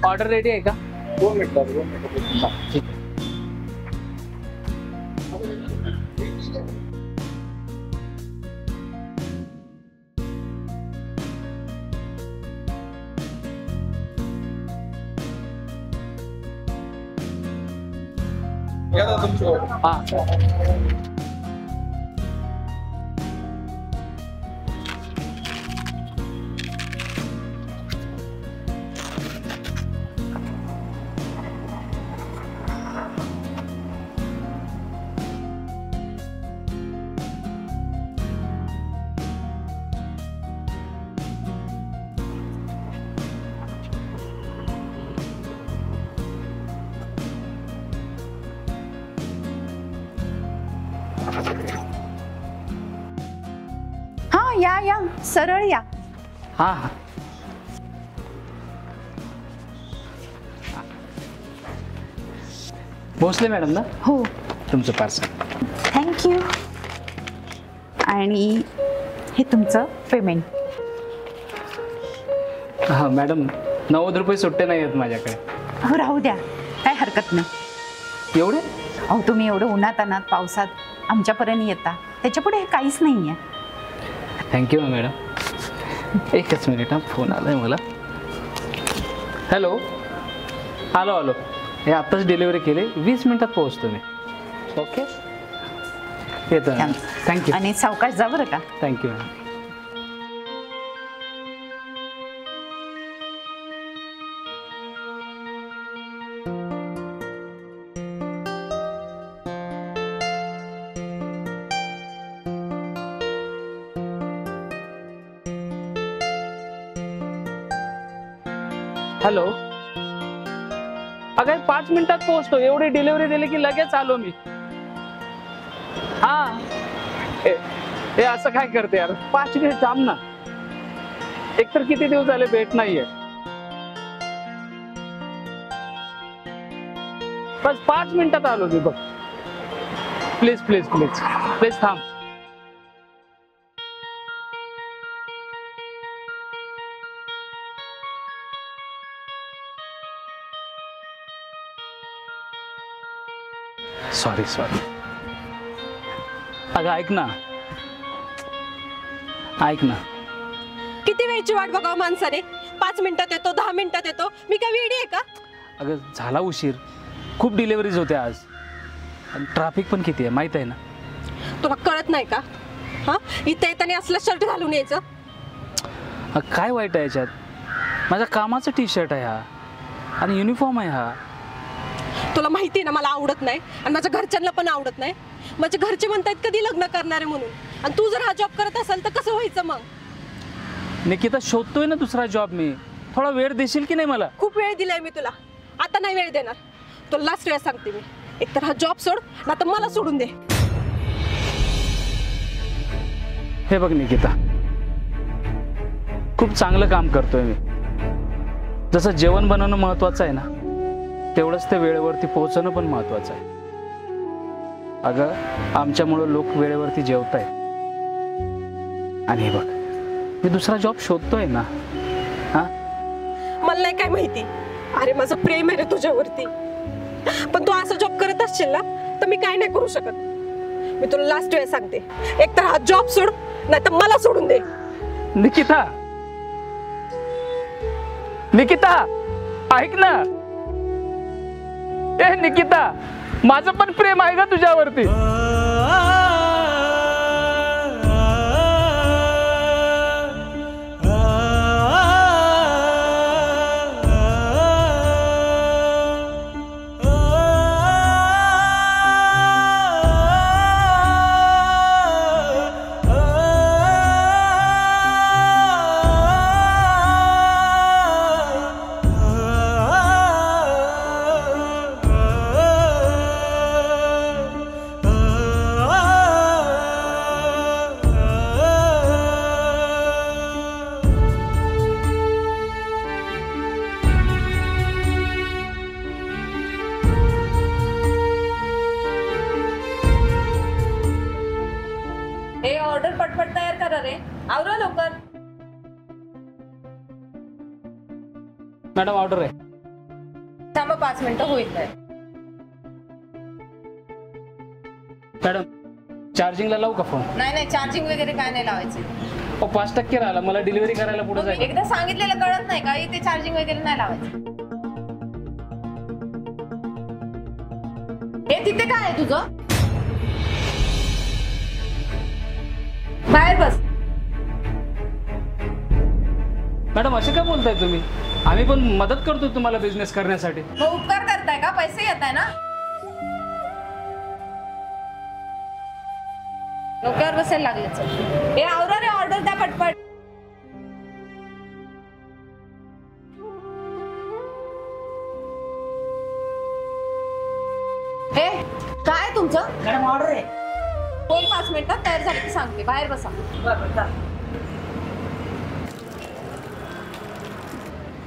Order ready आहे का? 2 मिनिटं. ठीक आहे. या दादा तुमची order. हा हा या या सरळ या. हा हा भोसले मॅडम ना? हो तुमचं पार्सल. थँक्यू. आणि हे तुमचं पेमेंट. हा मॅडम 90 रुपये सुट्टे नाही आहेत माझ्याकडे. हो राहू द्या, काय हरकत नाही. एवढे? अहो तुम्ही एवढं उन्हात अनात पावसात आमच्यापर्यंत येता, त्याच्यापुढे हे काहीच नाही आहे. Thank you madam. एकच मिनिट हा, फोन आलाय मला. हॅलो. आलो आलो. हे आत्ताच डिलिव्हरी केली, 20 मिनिटात पोहोचतो मी. ओके येतो. थँक्यू. आणि सावकाश जा बरं का. Thank you madam. हॅलो. अगं 5 मिनिटात पोहोचतो. एवढी डिलिव्हरी दिली की लगेच आलो मी. हा हे असं काय करते यार. 5 मिनिट थांब ना. एकतर किती दिवस झाले भेट नाहीये. बस 5 मिनिटात आलो मी बघ. प्लीज प्लीज प्लीज प्लीज थांब. Sorry sorry. अगं ऐक ना. ऐक ना. किती वेळची वाट बघावं माणसाने. 5 मिनिटात येतो, 10 मिनिटात येतो. मी काय वेडी आहे का? अगं झाला उशीर. खूप डिलिव्हरीज होत्या आज. आणि ट्रॅफिक पण किती आहे माहित आहे ना. तुला कळत नाही का? हा इथे येताना असलं शर्ट घालून यायचं. काय वाईट आहे याच्यात. माझ्या कामाचं टी शर्ट आहे हा. आणि युनिफॉर्म आहे हा. तुला माहिती आहे ना मला आवडत नाही. आणि माझ्या घरच्यांना पण आवडत नाही. माझे घरचे म्हणतात कधी लग्न करणार आहे म्हणून. आणि तू जर हा जॉब करत असेल तर कसं व्हायचं मग? निकिता शोधतोय ना दुसरा जॉब मी. थोडा वेळ देशील की नाही मला? खूप वेळ दिलाय मी तुला. आता नाही वेळ देणार. तुला लास्ट वेळ सांगते मी. एकतर हा जॉब सोड ना तर मला सोडून दे. हे बघ निकिता, खूप चांगलं काम करतोय मी. जसं जेवण बनवणं महत्वाचं आहे ना, तेवढंच ते वेळेवरती पोहोचणं पण महत्वाचं आहे. अगं आमच्यामुळं लोक वेळेवरती जेवताय. आणि हे बघ मी दुसरा जॉब शोधतोय ना. हा मला नाही काय माहिती. अरे माझं प्रेम आहे रे तुझ्यावरती. पण तू असं जॉब करत असशील ना तर मी काय नाही करू शकत. मी तुला लास्ट वेळ सांगते. एकतर हा जॉब सोड नाही तर मला सोडून दे. निकिता. निकिता ऐक ना. ए निकिता, माझं पण प्रेम आहे का तुझ्यावरती? ऑर्डर पटपट तयार करा रे. आवरा लवकर. मॅडम ऑर्डर आहे. 5 मिनिटं होईल आहे. मॅडम चार्जिंगला लावू का फोन? नाही चार्जिंग वगैरे काय नाही लावायचं. 5% राहिला, मला डिलिव्हरी करायला पुढे तुम्ही जायचं. एकदा सांगितलेलं कळत नाही का? इथे चार्जिंग वगैरे नाही लावायचं. हे तिथे काय आहे तुझं? बाहेर बस. मॅडम असे काय बोलताय तुम्ही? आम्ही पण मदत करतो तुम्हाला बिझनेस करण्यासाठी. मग उपकार करताय का? पैसे येत आहे ना? डोक्यावर बसायला लागले. चल हे आवरा रे, ऑर्डर द्या पटपट. हे काय तुमचं? मॅडम ऑर्डर आहे. बोल 5 मिनिटात तयार झाली की सांगते. बाहेर बसा.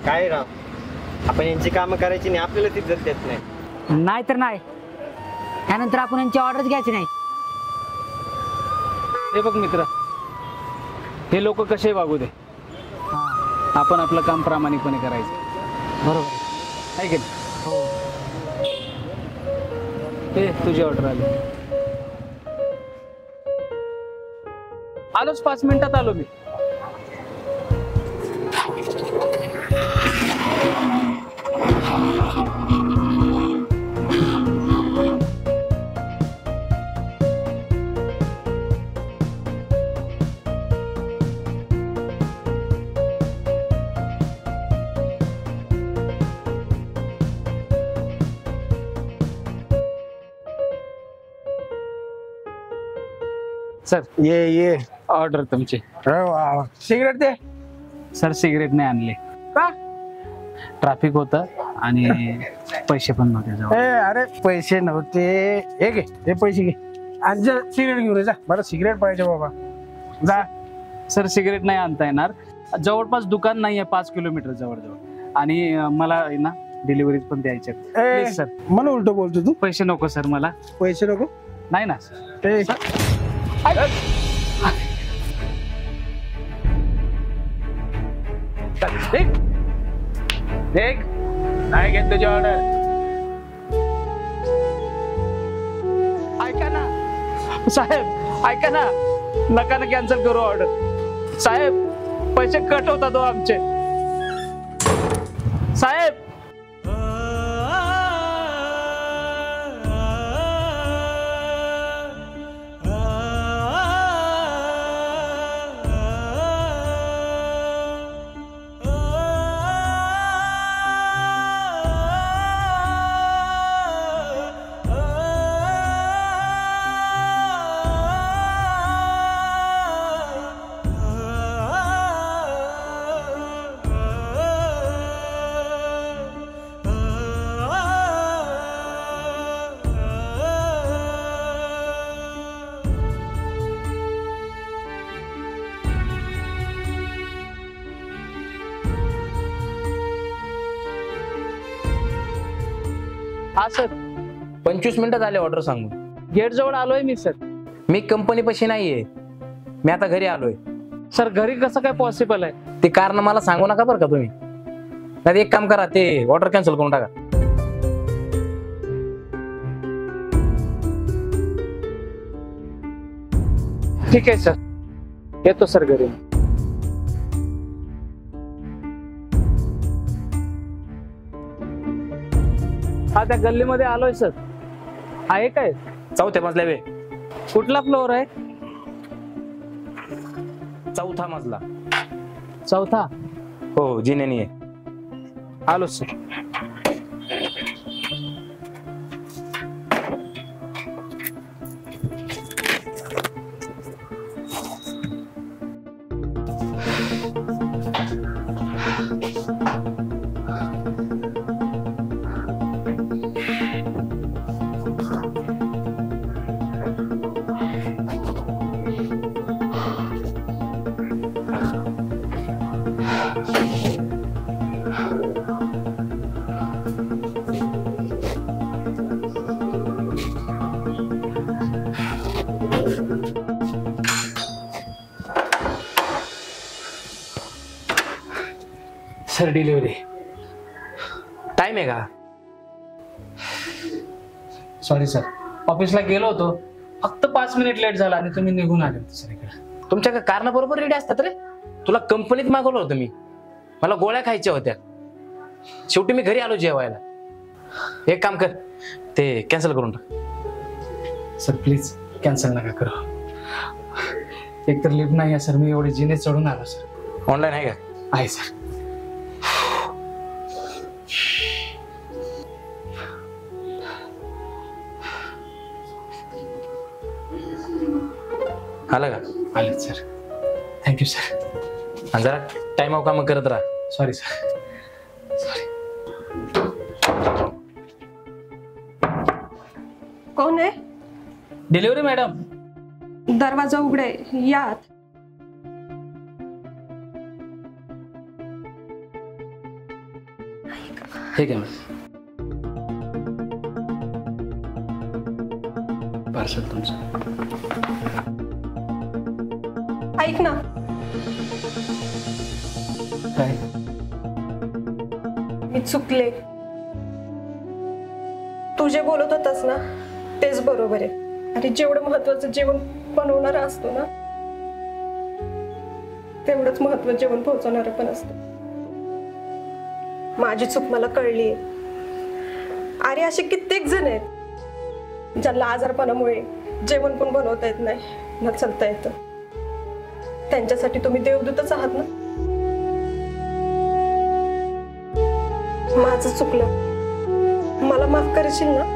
काय राव, आपण यांची कामं करायची नाही, आपल्याला ती जर देत नाही. नाही तर नाही, त्यानंतर आपण यांची ऑर्डरच घ्यायची नाही. हे बघ मित्र, हे लोक कसे वागू दे, आपण आपलं काम प्रामाणिकपणे करायचं. बरोबर आहे की नाही? हे तुझी ऑर्डर आली. आलोच, 5 मिनिटात आलो मी. सर ये ऑर्डर तुमची. सिगरेट दे. सर सिगरेट नाही आणले, का? ट्रॅफिक होतं आणि पैसे पण नव्हते जवळ. अरे पैसे नव्हते, हे घे, हे पैसे घे आणि जा सिगरेट घेऊन ये, जा. मला सिगरेट पाहिजे बाबा, जा. सर सिगरेट नाही आणता येणार, जवळपास दुकान नाही आहे 5 किलोमीटर जवळ आणि मला ना डिलिव्हरी पण द्यायची आहे. Please sir. मला उलट बोलतो तू. पैसे नको सर मला. पैसे नको? नाही ना. नाही घेत तुझी ऑर्डर. ऐका ना साहेब, ऐका ना, नका ना कॅन्सल करू ऑर्डर. साहेब पैसे कट होतात हो आमचे. साहेब हा सर. 25 मिनिटं झाले ऑर्डर सांगून. गेट जवळ आलोय मी सर. मी कंपनी पाशी नाहीये, मी आता घरी आलोय. सर घरी कसं काय पॉसिबल आहे? ते कारण मला सांगू नका बरं का तुम्ही. नाही एक काम करा, ते ऑर्डर कॅन्सल करून टाका. ठीक आहे सर, येतो सर घरी. हा त्या गल्लीमध्ये आलोय सर. आहे काय? 4थ्या मजल्या वे. कुठला फ्लोअर आहे? 4था मजला. 4था? हो जिन्यानी आहे. आलो सर. सर डिलिव्हरी टाइम आहे का? सॉरी सर, ऑफिसला गेलो होतो, फक्त 5 मिनिट लेट झाला आणि तुम्ही निघून आले होते सर इकडे. तुमच्या कारणं बरोबर रेडी असतात रे. तुला कंपनीत मागवलं होतं मी, मला गोळ्या खायच्या होत्या, शेवटी मी घरी आलो जेवायला. एक काम कर, ते कॅन्सल करून टाक. सर प्लीज कॅन्सल नका करू. एकतर लिफ्ट नाही आहे सर, मी एवढे जिने चढून आलो सर. ऑनलाईन आहे का? आहे सर. आलं का? आले सर. Thank you sir. आणि जरा टाइम ऑफ काम करत राहा. Sorry sir. सॉरी. कोण आहे? Delivery madam. दरवाजा उघडे, या आत. ठीक आहे मॅम. पार्सल तुमचं. ऐक ना, काय? मी चुकले. तू जे बोलत होतास ना तेच बरोबर आहे. आणि जेवढं महत्वाचं जेवण बनवणारा असतो ना तेवढंच महत्वाचं जेवण पोहोचवणारं पण असतं. माझी चूक मला कळली. अरे असे कित्येक जण आहेत ज्यांना आजारपणामुळे जेवण पण बनवता येत नाही ना चालता येतं. त्यांच्यासाठी तुम्ही देवदूतच आहात ना. माझं चुकलं, मला माफ करशील ना?